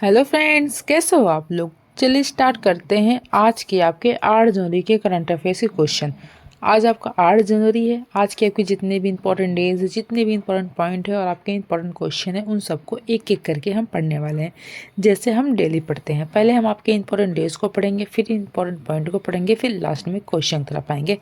Hello friends, कैसे हो आप लोग। चलिए स्टार्ट करते हैं आज के आपके 8 जनवरी के करंट अफेयर्स के क्वेश्चन। आज आपका 8 जनवरी है। आज के आपके जितने भी इंपॉर्टेंट डेज, जितने भी इंपॉर्टेंट पॉइंट है और आपके इंपॉर्टेंट क्वेश्चन है, उन सबको एक एक करके हम पढ़ने वाले हैं, जैसे हम डेली पढ़ते हैं। पहले हम आपके इंपॉर्टेंट डेज को पढ़ेंगे, फिर इंपॉर्टेंट पॉइंट को पढ़ेंगे, फिर लास्ट में क्वेश्चन तरफ आएंगे,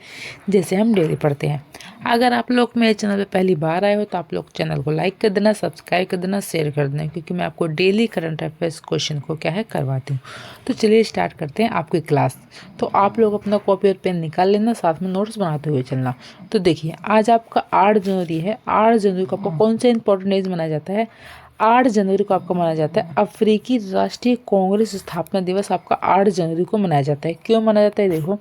जैसे हम डेली पढ़ते हैं। अगर आप लोग मेरे चैनल पर पहली बार आए हो तो आप लोग चैनल को लाइक कर देना, सब्सक्राइब कर देना, शेयर कर देना, क्योंकि मैं आपको डेली करंट अफेयर्स क्वेश्चन को क्या है करवाती हूँ। तो चलिए स्टार्ट करते हैं आपकी क्लास। तो आप लोग अपना कॉपी और पेन निकाल लेना, साथ में नोट्स बनाते हुए चलना। तो देखिए, आज आपका 8 जनवरी है। 8 जनवरी को आपको कौन सा इंपॉर्टेंट डेज मनाया जाता है? 8 जनवरी को आपका मनाया जाता है अफ्रीकी राष्ट्रीय कांग्रेस स्थापना दिवस। आपका 8 जनवरी को मनाया जाता है। क्यों मनाया जाता है? देखो,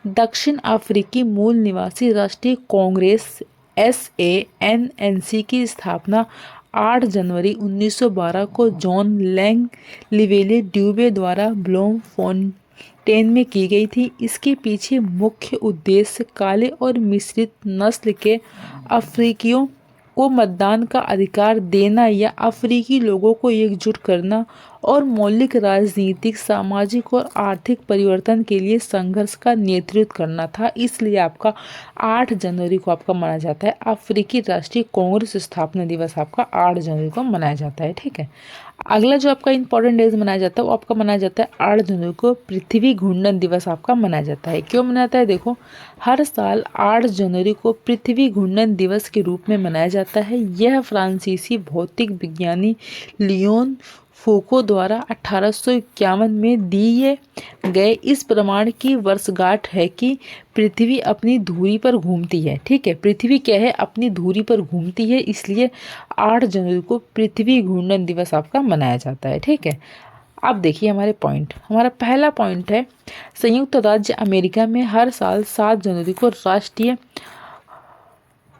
दक्षिण अफ्रीकी मूल निवासी राष्ट्रीय कांग्रेस SANNC की स्थापना 8 जनवरी 1912 को जॉन लैंग लिवेले ड्यूबे द्वारा ब्लोम फोंटेन में की गई थी। इसके पीछे मुख्य उद्देश्य काले और मिश्रित नस्ल के अफ्रीकियों को मतदान का अधिकार देना या अफ्रीकी लोगों को एकजुट करना और मौलिक राजनीतिक, सामाजिक और आर्थिक परिवर्तन के लिए संघर्ष का नेतृत्व करना था। इसलिए आपका 8 जनवरी को आपका मनाया जाता है अफ्रीकी राष्ट्रीय कांग्रेस स्थापना दिवस। आपका 8 जनवरी को मनाया जाता है। ठीक है। अगला जो आपका इंपॉर्टेंट डेज मनाया जाता है वो आपका मनाया जाता है 8 जनवरी को पृथ्वी घूर्णन दिवस आपका मनाया जाता है। क्यों मनाया जाता है? देखो, हर साल 8 जनवरी को पृथ्वी घूर्णन दिवस के रूप में मनाया जाता है। यह फ्रांसीसी भौतिक विज्ञानी लियोन फूको द्वारा 1851 में दिए गए इस प्रमाण की वर्षगांठ है कि पृथ्वी अपनी धुरी पर घूमती है। ठीक है, पृथ्वी क्या है? अपनी धुरी पर घूमती है, इसलिए 8 जनवरी को पृथ्वी घूर्णन दिवस आपका मनाया जाता है। ठीक है। अब देखिए हमारे पॉइंट। हमारा पहला पॉइंट है, संयुक्त राज्य अमेरिका में हर साल 7 जनवरी को राष्ट्रीय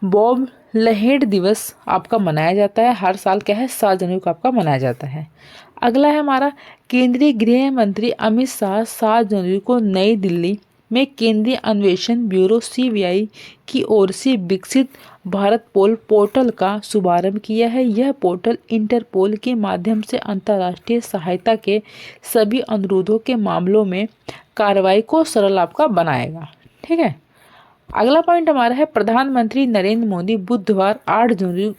बॉब लहेड दिवस आपका मनाया जाता है। हर साल क्या है? 7 जनवरी को आपका मनाया जाता है। अगला है हमारा, केंद्रीय गृह मंत्री अमित शाह 7 जनवरी को नई दिल्ली में केंद्रीय अन्वेषण ब्यूरो CBI की ओर से विकसित भारत पोल पोर्टल का शुभारंभ किया है। यह पोर्टल इंटरपोल के माध्यम से अंतर्राष्ट्रीय सहायता के सभी अनुरोधों के मामलों में कार्रवाई को सरल आपका बनाएगा। ठीक है। अगला पॉइंट हमारा है, प्रधानमंत्री नरेंद्र मोदी बुधवार 8 जनवरी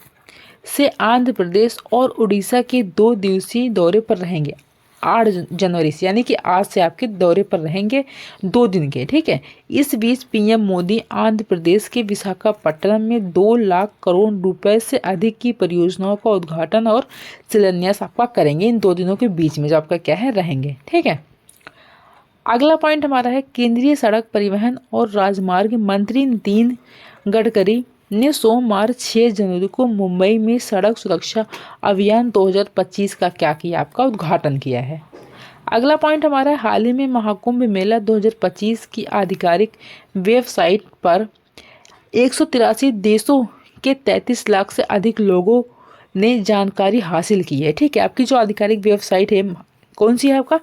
से आंध्र प्रदेश और उड़ीसा के 2 दिवसीय दौरे पर रहेंगे। 8 जनवरी से, यानी कि आज से आपके दौरे पर रहेंगे 2 दिन के। ठीक है। इस बीच PM मोदी आंध्र प्रदेश के विशाखापट्टनम में 2 लाख करोड़ रुपए से अधिक की परियोजनाओं का उद्घाटन और शिलान्यास आपका करेंगे इन 2 दिनों के बीच में, जो आपका क्या है रहेंगे। ठीक है। अगला पॉइंट हमारा है, केंद्रीय सड़क परिवहन और राजमार्ग मंत्री नितिन गडकरी ने सोमवार 6 जनवरी को मुंबई में सड़क सुरक्षा अभियान 2025 का क्या किया? आपका उद्घाटन किया है। अगला पॉइंट हमारा है, हाल ही में महाकुंभ मेला 2025 की आधिकारिक वेबसाइट पर 183 देशों के 33 लाख से अधिक लोगों ने जानकारी हासिल की है। ठीक है। आपकी जो आधिकारिक वेबसाइट है कौन सी है? आपका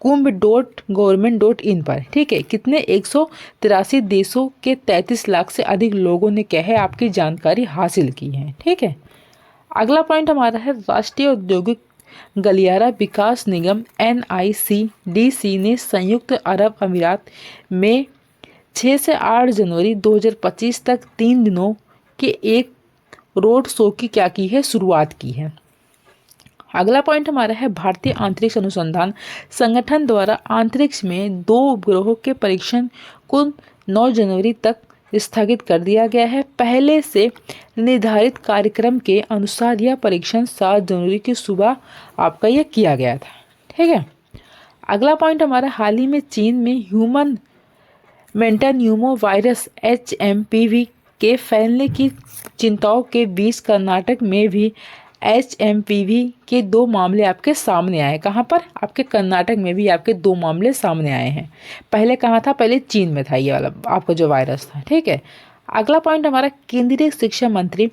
kumbh.government.in पर। ठीक है। कितने? 183 देशों के 33 लाख से अधिक लोगों ने क्या है आपकी जानकारी हासिल की है। ठीक है। अगला पॉइंट हमारा है, राष्ट्रीय औद्योगिक गलियारा विकास निगम NICDC ने संयुक्त अरब अमीरात में 6 से 8 जनवरी 2025 तक 3 दिनों के एक रोड शो की क्या की है? शुरुआत की है। अगला पॉइंट हमारा है, भारतीय अंतरिक्ष अनुसंधान संगठन द्वारा अंतरिक्ष में 2 उपग्रहों के परीक्षण को 9 जनवरी तक स्थगित कर दिया गया है। पहले से निर्धारित कार्यक्रम के अनुसार यह परीक्षण 7 जनवरी की सुबह आपका यह किया गया था। ठीक है। अगला पॉइंट हमारा, हाल ही में चीन में ह्यूमन मेंटान्यूमो वायरस HMPV के फैलने की चिंताओं के बीच कर्नाटक में भी HMPV के 2 मामले आपके सामने आए। कहाँ पर? आपके कर्नाटक में भी आपके 2 मामले सामने आए हैं। पहले कहाँ था? पहले चीन में था ये वाला आपका जो वायरस था। ठीक है। अगला पॉइंट हमारा, केंद्रीय शिक्षा मंत्री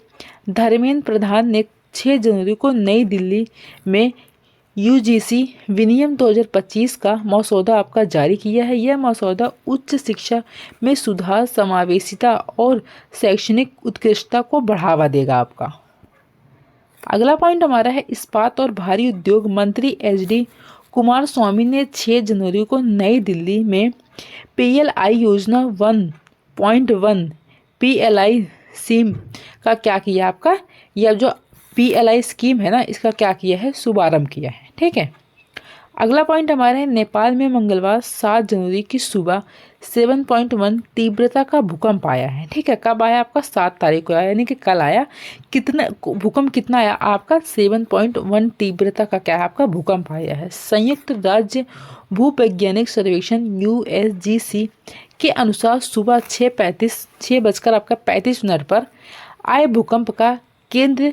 धर्मेंद्र प्रधान ने 6 जनवरी को नई दिल्ली में UGC विनियम 2025 का मसौदा आपका जारी किया है। यह मसौदा उच्च शिक्षा में सुधार, समावेशिता और शैक्षणिक उत्कृष्टता को बढ़ावा देगा आपका। अगला पॉइंट हमारा है इस्पात और भारी उद्योग मंत्री एचडी कुमारस्वामी ने 6 जनवरी को नई दिल्ली में पीएलआई योजना 1.1 पीएलआई स्कीम का क्या किया आपका, यह जो पीएलआई स्कीम है ना, इसका क्या किया है, शुभारंभ किया है। ठीक है। अगला पॉइंट हमारा है नेपाल में मंगलवार 7 जनवरी की सुबह 7.1 तीव्रता का भूकंप आया है। ठीक है, कब आया आपका, 7 तारीख को आया, यानी कि कल आया। कितना भूकंप कितना आया आपका, 7.1 तीव्रता का क्या है आपका भूकंप आया है। संयुक्त राज्य भूवैज्ञानिक सर्वेक्षण यूएसजीसी के अनुसार सुबह 6:35 पर आए भूकंप का केंद्र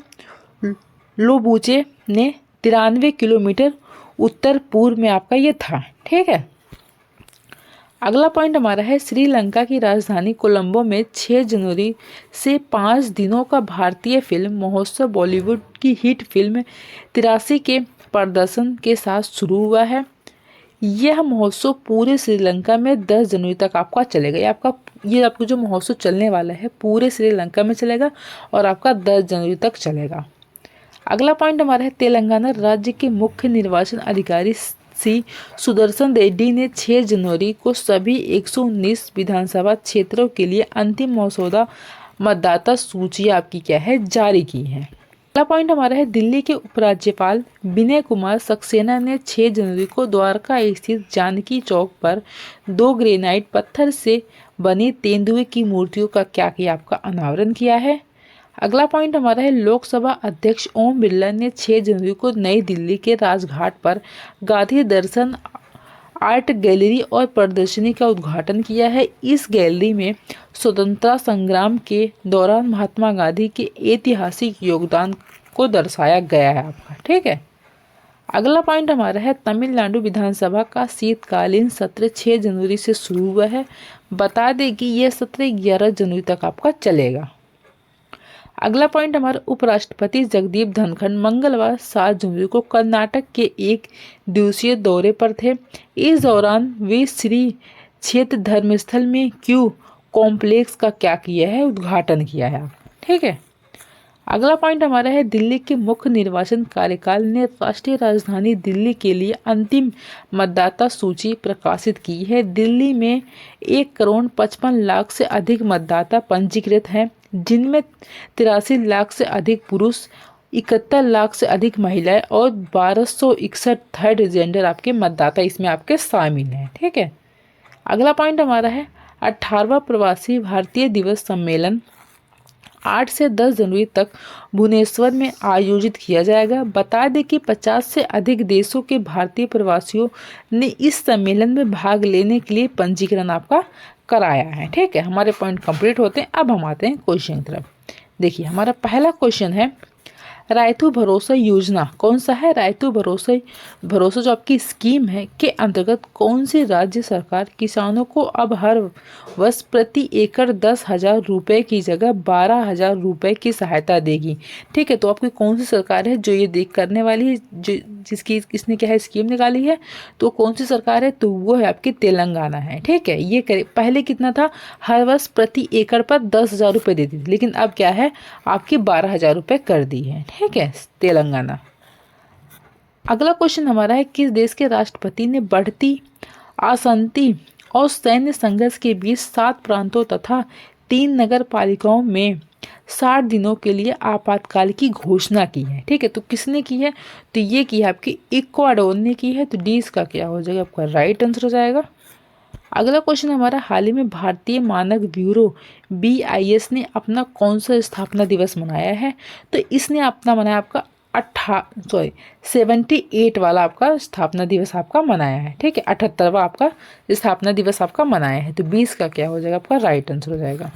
लोबूचे ने 93 किलोमीटर उत्तर पूर्व में आपका ये था। ठीक है। अगला पॉइंट हमारा है श्रीलंका की राजधानी कोलंबो में 6 जनवरी से 5 दिनों का भारतीय फिल्म महोत्सव बॉलीवुड की हिट फिल्म 83 के प्रदर्शन के साथ शुरू हुआ है। यह महोत्सव पूरे श्रीलंका में 10 जनवरी तक आपका चलेगा। ये आपको जो महोत्सव चलने वाला है पूरे श्रीलंका में चलेगा और आपका 10 जनवरी तक चलेगा। अगला पॉइंट हमारा है तेलंगाना राज्य के मुख्य निर्वाचन अधिकारी सी सुदर्शन रेड्डी ने 6 जनवरी को सभी 119 विधानसभा क्षेत्रों के लिए अंतिम मसौदा मतदाता सूची आपकी क्या है, जारी की है। अगला पॉइंट हमारा है दिल्ली के उपराज्यपाल विनय कुमार सक्सेना ने 6 जनवरी को द्वारका स्थित जानकी चौक पर 2 ग्रेनाइट पत्थर से बनी तेंदुए की मूर्तियों का क्या किया, आपका अनावरण किया है। अगला पॉइंट हमारा है लोकसभा अध्यक्ष ओम बिरला ने 6 जनवरी को नई दिल्ली के राजघाट पर गांधी दर्शन आर्ट गैलरी और प्रदर्शनी का उद्घाटन किया है। इस गैलरी में स्वतंत्रता संग्राम के दौरान महात्मा गांधी के ऐतिहासिक योगदान को दर्शाया गया है आपका। ठीक है। अगला पॉइंट हमारा है तमिलनाडु विधानसभा का शीतकालीन सत्र 6 जनवरी से शुरू हुआ है। बता दें कि यह सत्र 11 जनवरी तक आपका चलेगा। अगला पॉइंट हमारा उपराष्ट्रपति जगदीप धनखड़ मंगलवार 7 जनवरी को कर्नाटक के 1 दिवसीय दौरे पर थे। इस दौरान वे श्री क्षेत्र धर्मस्थल में क्यू कॉम्प्लेक्स का क्या किया है, उद्घाटन किया है। ठीक है। अगला पॉइंट हमारा है दिल्ली के मुख्य निर्वाचन कार्यकाल ने राष्ट्रीय राजधानी दिल्ली के लिए अंतिम मतदाता सूची प्रकाशित की है। दिल्ली में 1,55,00,000 से अधिक मतदाता पंजीकृत हैं, जिनमें 83 लाख से अधिक पुरुष, 71 लाख से अधिक महिलाएं और 1261 थर्ड जेंडर आपके मतदाता इसमें आपके शामिल हैं। ठीक है। अगला पॉइंट हमारा है 18वां प्रवासी भारतीय दिवस सम्मेलन 8 से 10 जनवरी तक भुवनेश्वर में आयोजित किया जाएगा। बता दें कि 50 से अधिक देशों के भारतीय प्रवासियों ने इस सम्मेलन में भाग लेने के लिए पंजीकरण आपका कराया है। ठीक है। हमारे पॉइंट कंप्लीट होते हैं। अब हम आते हैं क्वेश्चन की तरफ। देखिए हमारा पहला क्वेश्चन है रायतू भरोसा योजना कौन सा है। रायतू भरोसा जो आपकी स्कीम है के अंतर्गत कौन सी राज्य सरकार किसानों को अब हर वर्ष प्रति एकड़ 10,000 रुपये की जगह 12,000 रुपये की सहायता देगी। ठीक है। तो आपकी कौन सी सरकार है जो ये करने वाली है, जो जिसकी किसने क्या है स्कीम निकाली है, तो कौन सी सरकार है, तो वो है आपकी तेलंगाना है। ठीक है। ये पहले कितना था, हर वर्ष प्रति एकड़ पर 10,000 रुपये देती थी, लेकिन अब क्या है आपकी 12,000 रुपये कर दी है। ठीक है, तेलंगाना। अगला क्वेश्चन हमारा है किस देश के राष्ट्रपति ने बढ़ती आसंती और सैन्य संघर्ष के बीच 7 प्रांतों तथा 3 नगर पालिकाओं में 60 दिनों के लिए आपातकाल की घोषणा की है। ठीक है। तो किसने की है, तो ये की है आपकी इक्वाडोर ने की है। तो डी इसका क्या हो जाएगा, आपका राइट आंसर हो जाएगा। अगला क्वेश्चन हमारा हाल ही में भारतीय मानक ब्यूरो BIS ने अपना कौन सा स्थापना दिवस मनाया है, तो इसने अपना मनाया आपका 78 वाला आपका स्थापना दिवस आपका मनाया है। ठीक है। 78वां आपका स्थापना दिवस आपका मनाया है। तो 20 का क्या हो जाएगा, आपका राइट आंसर हो जाएगा।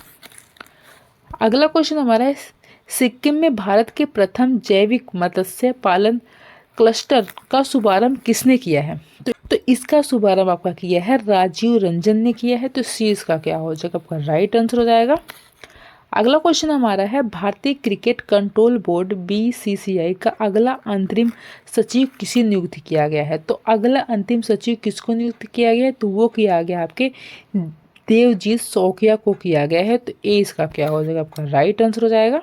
अगला क्वेश्चन हमारा है सिक्किम में भारत के प्रथम जैविक मत्स्य पालन क्लस्टर का शुभारंभ किसने किया है, तो इसका शुभारंभ आपका किया है राजीव रंजन ने किया है। तो सी इसका क्या हो जाएगा, आपका राइट आंसर हो जाएगा। अगला क्वेश्चन हमारा है भारतीय क्रिकेट कंट्रोल बोर्ड BCCI का अगला अंतरिम सचिव किसे नियुक्त किया गया है, तो अगला अंतिम सचिव किसको नियुक्त किया गया है, तो वो किया गया आपके देवजीत सौकिया को किया गया है। तो ए इसका क्या हो जाएगा, आपका राइट आंसर हो जाएगा।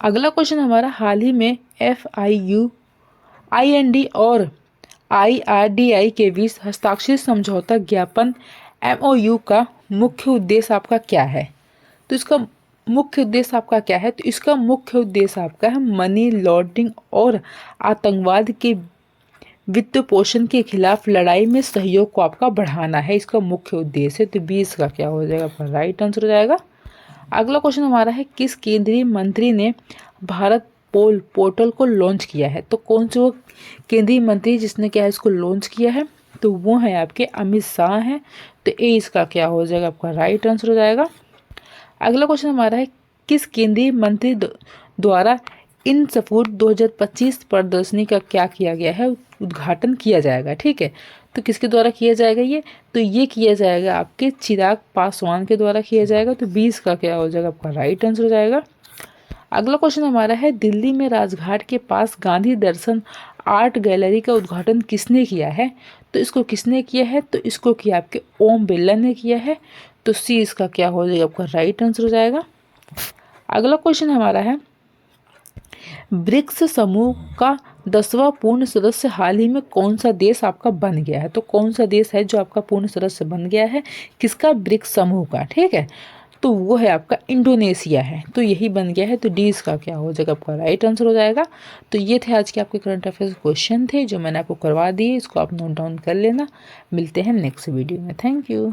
अगला क्वेश्चन हमारा, हाल ही में FIUIND और IRDI के बीच हस्ताक्षरित समझौता ज्ञापन MOU का मुख्य उद्देश्य आपका क्या है? तो इसका मुख्य उद्देश्य आपका क्या है? तो इसका मुख्य उद्देश्य आपका है मनी लॉन्ड्रिंग और आतंकवाद के वित्त पोषण के खिलाफ लड़ाई में सहयोग को आपका बढ़ाना है, इसका मुख्य उद्देश्य। तो 20 का क्या हो जाएगा? आपका राइट आंसर हो जाएगा। अगला क्वेश्चन हमारा है, किस केंद्रीय मंत्री ने भारत पोल पोर्टल को लॉन्च किया है? तो कौन से वो केंद्रीय मंत्री जिसने क्या है इसको लॉन्च किया है? तो वो है आपके अमित शाह हैं। तो ए इसका क्या हो जाएगा? आपका राइट आंसर हो जाएगा। अगला क्वेश्चन हमारा है, किस केंद्रीय मंत्री द्वारा इनसफूड 2025 प्रदर्शनी का क्या किया गया है? उद्घाटन किया जाएगा। ठीक है, तो किसके द्वारा किया जाएगा ये? तो ये किया जाएगा आपके चिराग पासवान के द्वारा किया जाएगा। तो 20 का क्या हो जाएगा? आपका राइट आंसर हो जाएगा। अगला क्वेश्चन हमारा है, दिल्ली में राजघाट के पास गांधी दर्शन आर्ट गैलरी का उद्घाटन किसने किया है? तो इसको किसने किया है? तो इसको किया आपके ओम बिरला ने किया है। तो सी इसका क्या हो जाएगा? आपका राइट आंसर हो जाएगा। अगला क्वेश्चन हमारा है, ब्रिक्स समूह का 10वां पूर्ण सदस्य हाल ही में कौन सा देश आपका बन गया है? तो कौन सा देश है जो आपका पूर्ण सदस्य बन गया है? किसका? ब्रिक्स समूह का। ठीक है, तो वो है आपका इंडोनेशिया है। तो यही बन गया है। तो डी इसका क्या हो जाएगा? आपका राइट आंसर हो जाएगा। तो ये थे आज के आपके करंट अफेयर्स क्वेश्चन थे जो मैंने आपको करवा दिए, इसको आप नोट डाउन कर लेना। मिलते हैं नेक्स्ट वीडियो में। Thank you.